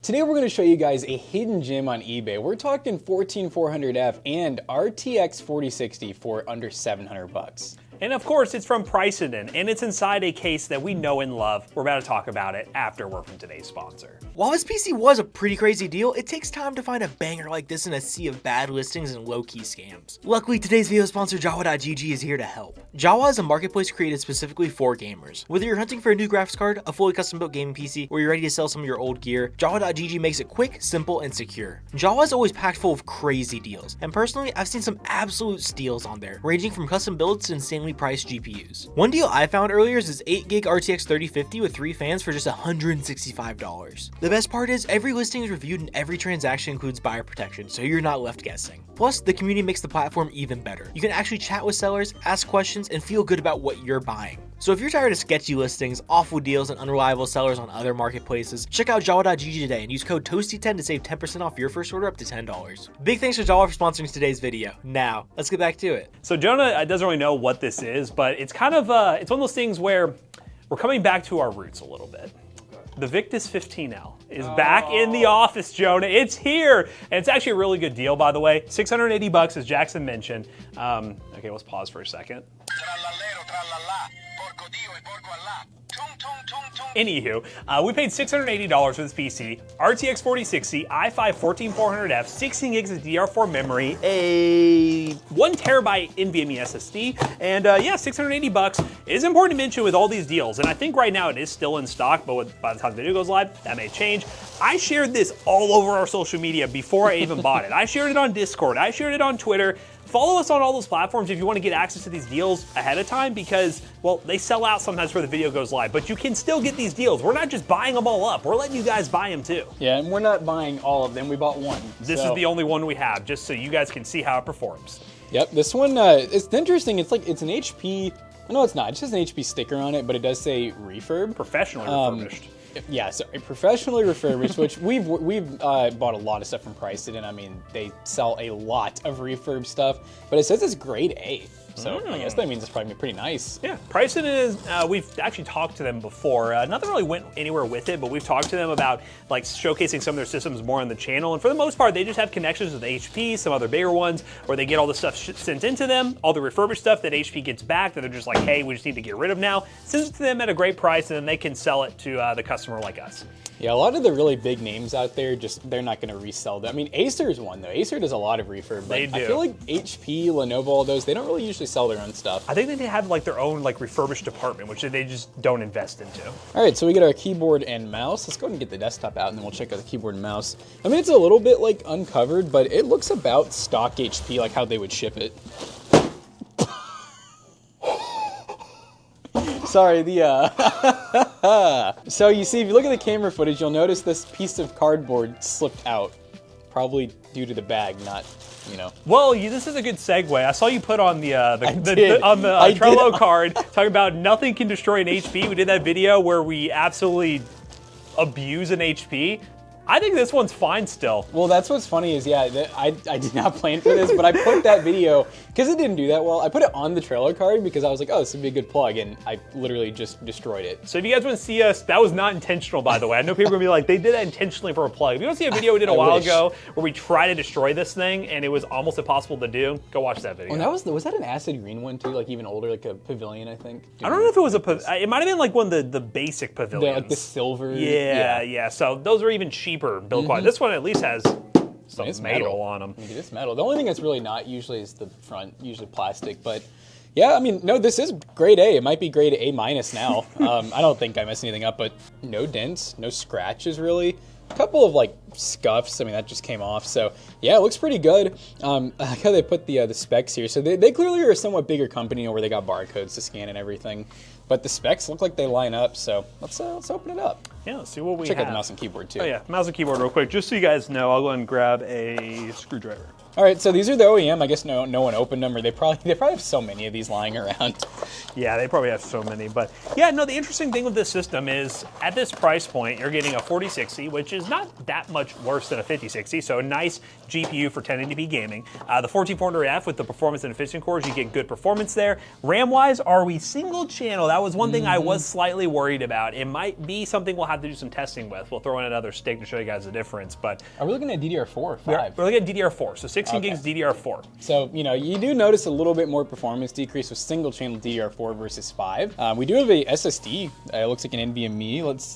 Today we're going to show you guys a hidden gem on eBay. We're talking 14400F and RTX 4060 for under 700 bucks. And of course, it's from Precedent, and it's inside a case that we know and love. We're about to talk about it after a word from today's sponsor. While this PC was a pretty crazy deal, it takes time to find a banger like this in a sea of bad listings and low-key scams. Luckily, today's video sponsor Jawa.gg is here to help. Jawa is a marketplace created specifically for gamers. Whether you're hunting for a new graphics card, a fully custom-built gaming PC, or you're ready to sell some of your old gear, Jawa.gg makes it quick, simple, and secure. Jawa is always packed full of crazy deals, and personally, I've seen some absolute steals on there, ranging from custom builds to insanely priced GPUs. One deal I found earlier is this 8GB RTX 3050 with 3 fans for just $165. The best part is every listing is reviewed and every transaction includes buyer protection, so you're not left guessing. Plus, the community makes the platform even better. You can actually chat with sellers, ask questions, and feel good about what you're buying. So if you're tired of sketchy listings, awful deals, and unreliable sellers on other marketplaces, check out Jawa.gg today and use code TOASTY10 to save 10% off your first order up to $10. Big thanks to Jawa for sponsoring today's video. Now, let's get back to it. So Jonah doesn't really know what this is, but it's kind of, it's one of those things where we're coming back to our roots a little bit. The Victus 15L is back in the office, Jonah. It's here, and it's actually a really good deal, by the way. 680 bucks, as Jackson mentioned. Okay, let's pause for a second. Anywho, we paid $680 for this PC, RTX 4060, i5 14400F, 16 gigs of DDR4 memory, a 1 terabyte NVMe SSD, and yeah, 680 bucks. It is important to mention with all these deals, and I think right now it is still in stock, but by the time the video goes live, that may change. I shared this all over our social media before I even bought it. I shared it on Discord, I shared it on Twitter. Follow us on all those platforms if you want to get access to these deals ahead of time because, well, they sell out sometimes before the video goes live, but you can still get these deals. We're not just buying them all up. We're letting you guys buy them too. Yeah, and we're not buying all of them. We bought one. This is the only one we have, just so you guys can see how it performs. Yep, this one, it's interesting. It's like, it's an HP, no, it's not. It's just an HP sticker on it, but it does say refurb. Professionally refurbished. Yeah, so professionally refurbished, which we've bought a lot of stuff from Precedent. I mean, they sell a lot of refurb stuff, but it says it's grade A. So I guess that means it's probably pretty nice. Yeah, Precedent is, we've actually talked to them before. Nothing really went anywhere with it, but we've talked to them about like showcasing some of their systems more on the channel. And for the most part, they just have connections with HP, some other bigger ones, where they get all the stuff sent into them, all the refurbished stuff that HP gets back that they're just like, hey, we just need to get rid of now. Sends it to them at a great price, and then they can sell it to the customer like us. Yeah, a lot of the really big names out there, they're not going to resell them. I mean, Acer's one, though. Acer does a lot of refurb. They do. I feel like HP, Lenovo, all those, they don't really usually sell their own stuff. I think they have like their own like refurbished department, which they just don't invest into. All right, so we get our keyboard and mouse. Let's go ahead and get the desktop out, and then we'll check out the keyboard and mouse. I mean, it's a little bit like uncovered, but it looks about stock HP, like how they would ship it. Sorry, so you see, if you look at the camera footage, you'll notice this piece of cardboard slipped out. Probably due to the bag, not, you know. Well, this is a good segue. I saw you put on the Trello card talking about nothing can destroy an HP. We did that video where we absolutely abuse an HP. I think this one's fine still. Well, that's what's funny is, yeah, I did not plan for this, but I put that video, because it didn't do that well, I put it on the Trello card because I was like, oh, this would be a good plug, and I literally just destroyed it. So if you guys want to see us, that was not intentional, by the way. I know people are going to be like, they did that intentionally for a plug. If you want to see a video we did a while ago where we try to destroy this thing, and it was almost impossible to do, go watch that video. Oh, was that an acid green one, too? Like, even older, like a Pavilion, I think? I don't know if it was it might have been like one of the basic Pavilions. Like the silver. Yeah. So those are even cheaper build quality. This one at least has some metal on them. It is metal. The only thing that's really not usually is the front, usually plastic. But yeah, I mean, no, this is grade A. It might be grade A minus now. I don't think I messed anything up, but no dents, no scratches really. A couple of like scuffs. I mean, that just came off. So yeah, it looks pretty good. I like how they put the specs here. So they clearly are a somewhat bigger company, where they got barcodes to scan and everything. But the specs look like they line up. So let's open it up. Yeah, let's see what we have. Check out the mouse and keyboard too. Oh yeah, mouse and keyboard real quick. Just so you guys know, I'll go ahead and grab a screwdriver. All right, so these are the OEM. I guess no one opened them, or they probably have so many of these lying around. Yeah, they probably have so many. But yeah, no, the interesting thing with this system is at this price point, you're getting a 4060, which is not that much worse than a 5060. So a nice GPU for 1080p gaming. The 14400F with the performance and efficient cores, you get good performance there. RAM-wise, are we single channel? That was one thing I was slightly worried about. It might be something we'll have have to do some testing with. We'll throw in another stick to show you guys the difference. But Are we looking at DDR4 or 5? we're looking at DDR4, so 16 gigs DDR4. So, you do notice a little bit more performance decrease with single channel DDR4 versus 5. We do have a SSD. It looks like an NVMe. Let's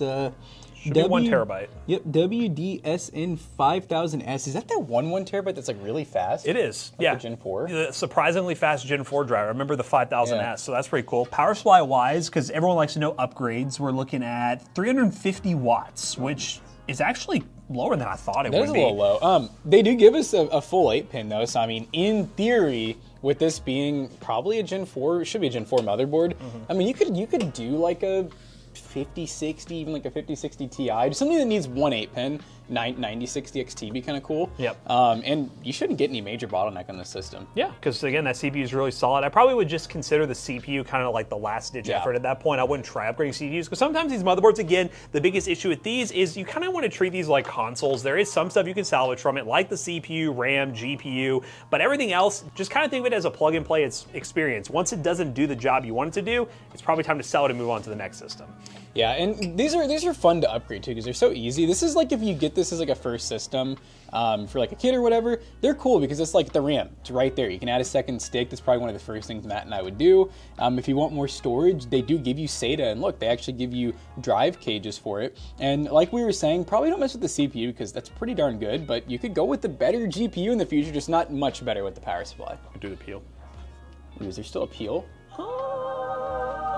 Should be 1 terabyte. Yep, WDSN 5000S. Is that 1 terabyte that's like really fast? It is, like yeah. The Gen 4? The surprisingly fast Gen 4 driver. I remember the 5000S, Yeah. so that's pretty cool. Power supply wise, because everyone likes to know upgrades, we're looking at 350 watts, which is actually lower than I thought it That would is be. a little low. They do give us a full 8-pin though, so I mean, in theory, with this being probably a Gen 4, it should be a Gen 4 motherboard. I mean, you could do like a 5060, even like a 5060 Ti, just something that needs one 8-pin. 9060 XT be kind of cool. Yep. And you shouldn't get any major bottleneck on the system. Yeah, because again, that CPU is really solid. I probably would just consider the CPU kind of like the last ditch effort at that point. I wouldn't try upgrading CPUs because sometimes these motherboards, again, the biggest issue with these is you kind of want to treat these like consoles. There is some stuff you can salvage from it, like the CPU, RAM, GPU, but everything else, just kind of think of it as a plug and play experience. Once it doesn't do the job you want it to do, it's probably time to sell it and move on to the next system. Yeah, and these are fun to upgrade too because they're so easy. This is like if you get this as like a first system for like a kid or whatever, they're cool because it's like the RAM. It's right there. You can add a second stick. That's probably one of the first things Matt and I would do. If you want more storage, they do give you SATA, and look, they actually give you drive cages for it. And like we were saying, probably don't mess with the CPU because that's pretty darn good, but you could go with the better GPU in the future, just not much better with the power supply. Do the peel. Ooh, is there still a peel?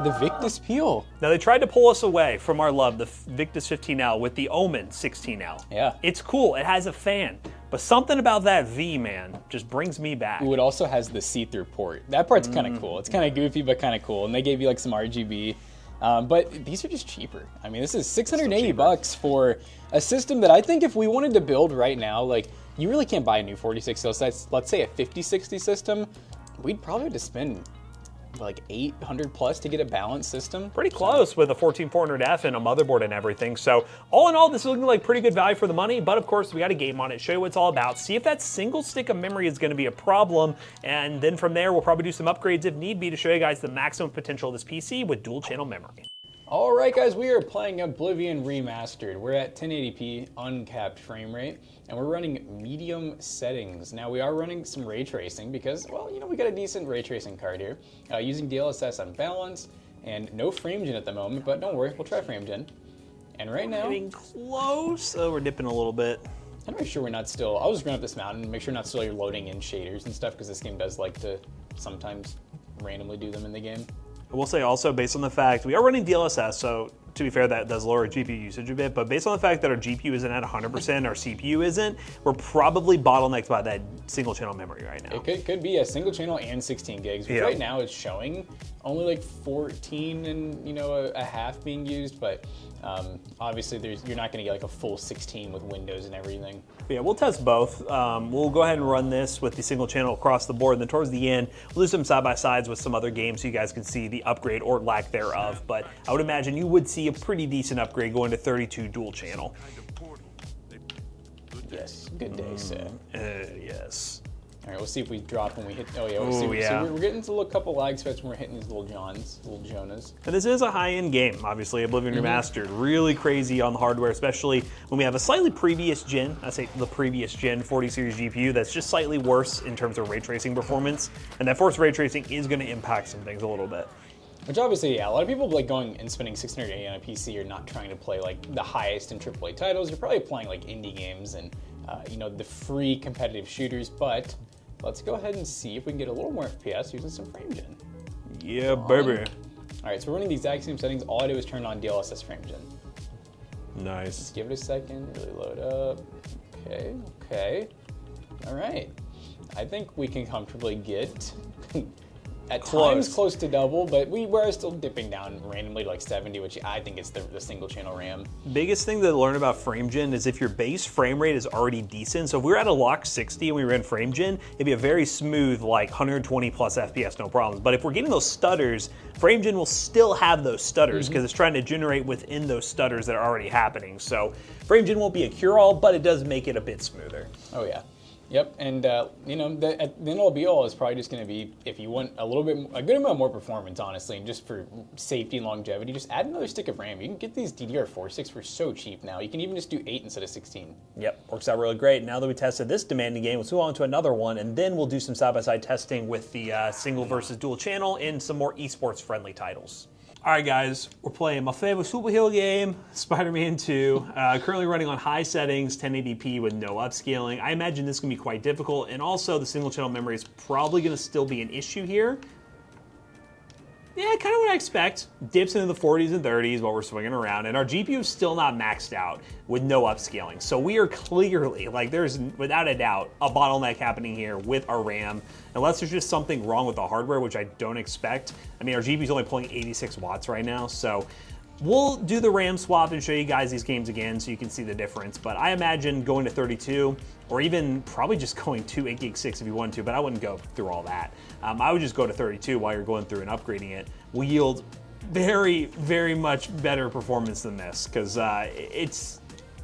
The Victus peel. Now they tried to pull us away from our love, the Victus 15L with the Omen 16L. Yeah. It's cool, it has a fan, but something about that V, man, just brings me back. Ooh, it also has the see-through port. That part's kind of cool. It's kind of goofy, but kind of cool. And they gave you like some RGB. But these are just cheaper. I mean, this is $680 for a system that I think if we wanted to build right now, like you really can't buy a new 46. So let's say a 5060 system, we'd probably have to spend like 800 plus to get a balanced system. Pretty close with a 14400F and a motherboard and everything. So all in all, this is looking like pretty good value for the money, but of course we got a game on it, show you what it's all about, see if that single stick of memory is gonna be a problem, and then from there we'll probably do some upgrades if need be to show you guys the maximum potential of this PC with dual channel memory. All right, guys, we are playing Oblivion Remastered. We're at 1080p uncapped frame rate, and we're running medium settings. Now, we are running some ray tracing because, well, we got a decent ray tracing card here. Using DLSS on balance, and no frame gen at the moment, but don't worry, we'll try frame gen. And right now, Getting close. Oh, we're dipping a little bit. I'm make sure we're not still, I'll just run up this mountain, make sure not still you're loading in shaders and stuff, because this game does like to sometimes randomly do them in the game. I will say also, based on the fact we are running DLSS, so to be fair, that does lower GPU usage a bit, but based on the fact that our GPU isn't at 100%, our CPU isn't, we're probably bottlenecked by that single channel memory right now. It could be a single channel and 16 gigs, which right now it's showing only like 14 and a half being used, but obviously you're not going to get like a full 16 with Windows and everything. Yeah, we'll test both. We'll go ahead and run this with the single channel across the board, and then towards the end, we'll do some side-by-sides with some other games so you guys can see the upgrade or lack thereof. But I would imagine you would see a pretty decent upgrade going to 32 dual channel. Yes, good day, sir. Yes. All right, we'll see if we drop when we hit. Oh yeah, Ooh, we're getting into a couple lag spots when we're hitting these little Jonas. And this is a high-end game, obviously. Oblivion Remastered, really crazy on the hardware, especially when we have a slightly previous gen, I say the previous gen 40 series GPU that's just slightly worse in terms of ray tracing performance. And that forced ray tracing is going to impact some things a little bit. Which obviously, yeah, a lot of people like going and spending $680 on a PC are not trying to play like the highest in AAA titles. You're probably playing like indie games and the free competitive shooters, but let's go ahead and see if we can get a little more FPS using some frame gen. Yeah, baby. All right, so we're running the exact same settings. All I do is turn on DLSS frame gen. Nice. Just give it a second, really load up. Okay. All right. I think we can comfortably get at times close to double, but we're still dipping down randomly to like 70, which I think is the single channel RAM. Biggest thing to learn about FrameGen is if your base frame rate is already decent. So if we were at a lock 60 and we ran FrameGen, it'd be a very smooth, like 120 plus FPS, no problems. But if we're getting those stutters, FrameGen will still have those stutters because it's trying to generate within those stutters that are already happening. So FrameGen won't be a cure-all, but it does make it a bit smoother. Oh yeah. Yep, and you know, at the end all be all is probably just going to be, if you want a good amount more performance, honestly, and just for safety and longevity, just add another stick of RAM. You can get these DDR4 sticks for so cheap now. You can even just do 8 instead of 16. Yep, works out really great. Now that we tested this demanding game, let's move on to another one, and then we'll do some side-by-side testing with the single versus dual channel and some more esports-friendly titles. All right, guys, we're playing my favorite superhero game, Spider-Man 2. Currently running on high settings, 1080p with no upscaling. I imagine this is going to be quite difficult, and also the single-channel memory is probably going to still be an issue here. Yeah, kind of what I expect. Dips into the 40s and 30s while we're swinging around, and our GPU is still not maxed out with no upscaling. So we are clearly, like, there's without a doubt a bottleneck happening here with our RAM, unless there's just something wrong with the hardware, which I don't expect. I mean, our GPU is only pulling 86 watts right now, so we'll do the RAM swap and show you guys these games again so you can see the difference. But I imagine going to 32, or even probably just going to 8 gig 6 if you want to, but I wouldn't go through all that. I would just go to 32 while you're going through and upgrading it. Will yield very, very much better performance than this, because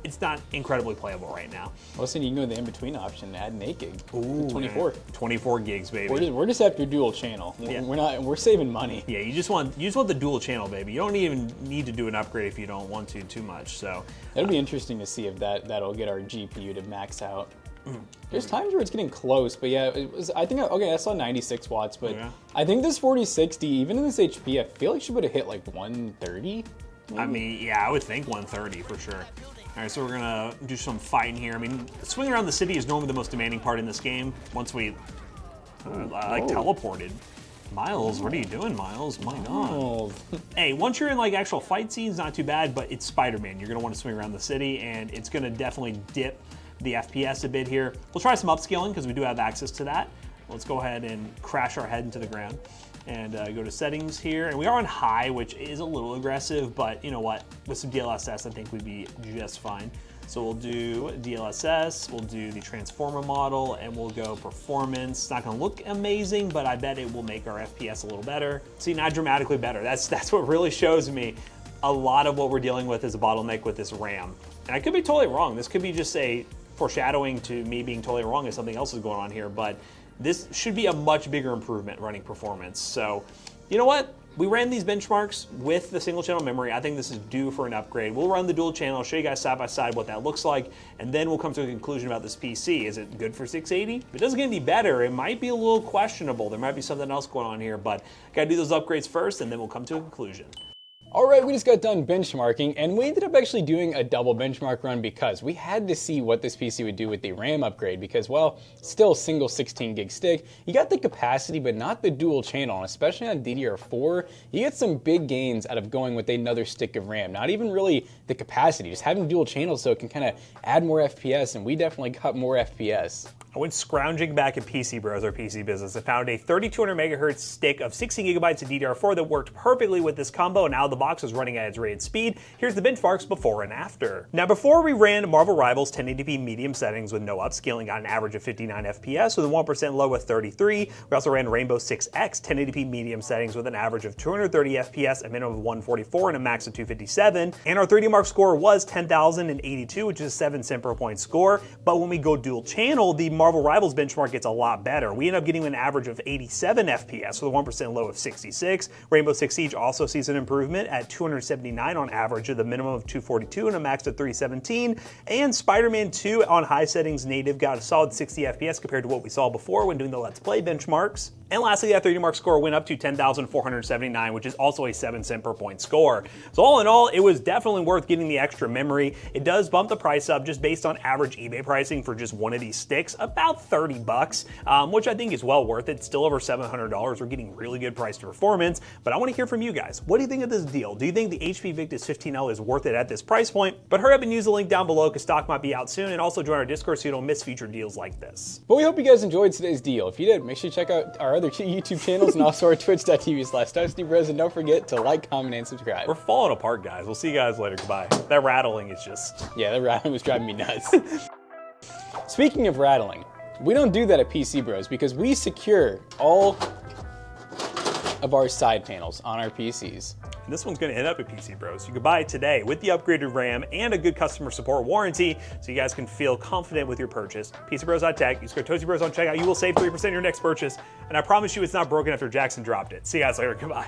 it's not incredibly playable right now. Well, listen, you can go the in-between option and add an 8 gig. Ooh, 24. 24 gigs, baby. We're just after dual channel. Yeah. We're saving money. Yeah, you just want the dual channel, baby. You don't even need to do an upgrade if you don't want to too much. So it'll be interesting to see if that'll get our GPU to max out. There's times where it's getting close, but yeah, it was. I think I saw 96 watts, but yeah. I think this 4060, even in this HP, I feel like she would have hit like 130. I mean, yeah, I would think 130 for sure. All right, so we're gonna do some fighting here. I mean, swinging around the city is normally the most demanding part in this game. Once we teleported. Miles, what are you doing, Miles? My God. Hey, once you're in like actual fight scenes, not too bad, but it's Spider-Man. You're gonna want to swing around the city, and it's gonna definitely dip the FPS a bit here. We'll try some upscaling because we do have access to that. Let's go ahead and crash our head into the ground and go to settings here. And we are on high, which is a little aggressive, but you know what? With some DLSS, I think we'd be just fine. So we'll do DLSS, we'll do the transformer model, and we'll go performance. It's not gonna look amazing, but I bet it will make our FPS a little better. See, not dramatically better. That's what really shows me a lot of what we're dealing with is a bottleneck with this RAM. And I could be totally wrong. This could be just a foreshadowing to me being totally wrong if something else is going on here, but this should be a much bigger improvement running performance. So, you know what? We ran these benchmarks with the single channel memory. I think this is due for an upgrade. We'll run the dual channel, show you guys side by side what that looks like, and then we'll come to a conclusion about this PC. Is it good for 680? If it doesn't get any better, it might be a little questionable. There might be something else going on here, but gotta do those upgrades first, and then we'll come to a conclusion. All right, we just got done benchmarking, and we ended up actually doing a double benchmark run because we had to see what this PC would do with the RAM upgrade because, well, still single 16 gig stick. You got the capacity, but not the dual channel, and especially on DDR4, you get some big gains out of going with another stick of RAM. Not even really the capacity, just having dual channels so it can kind of add more FPS, and we definitely got more FPS. I went scrounging back at PC Bros, our PC business. I found a 3200 megahertz stick of 16 gigabytes of DDR4 that worked perfectly with this combo, and out of the box was running at its rated speed. Here's the benchmarks before and after. Now, before we ran Marvel Rivals 1080p medium settings with no upscaling, got an average of 59 FPS with a 1% low with 33. We also ran Rainbow 6X 1080p medium settings with an average of 230 FPS, a minimum of 144, and a max of 257. And our 3D Mark score was 10,082, which is a 7 cent per point score. But when we go dual channel, the Marvel Rivals benchmark gets a lot better. We end up getting an average of 87 FPS with a 1% low of 66. Rainbow Six Siege also sees an improvement at 279 on average with a minimum of 242 and a max of 317. And Spider-Man 2 on high settings native got a solid 60 FPS compared to what we saw before when doing the Let's Play benchmarks. And lastly, that 3D Mark score went up to 10,479, which is also a 7 cent per point score. So all in all, it was definitely worth getting the extra memory. It does bump the price up just based on average eBay pricing for just one of these sticks, about 30 bucks, which I think is well worth it. Still over $700. We're getting really good price to performance, but I want to hear from you guys. What do you think of this deal? Do you think the HP Victus 15L is worth it at this price point? But hurry up and use the link down below because stock might be out soon, and also join our Discord so you don't miss future deals like this. But we hope you guys enjoyed today's deal. If you did, make sure you check out our other two YouTube channels and also our twitch.tv/DustyBros, and don't forget to like, comment, and subscribe. We're falling apart, guys. We'll see you guys later. Goodbye. That rattling is just... Yeah, that rattling was driving me nuts. Speaking of rattling, we don't do that at PC Bros because we secure all of our side panels on our PCs and this one's gonna end up at PC Bros. You can buy it today with the upgraded RAM and a good customer support warranty, so you guys can feel confident with your purchase. PCBros.tech, use code ToastyBros on checkout. You will save 3% on your next purchase, and I promise you it's not broken after Jackson dropped it. See you guys later, goodbye.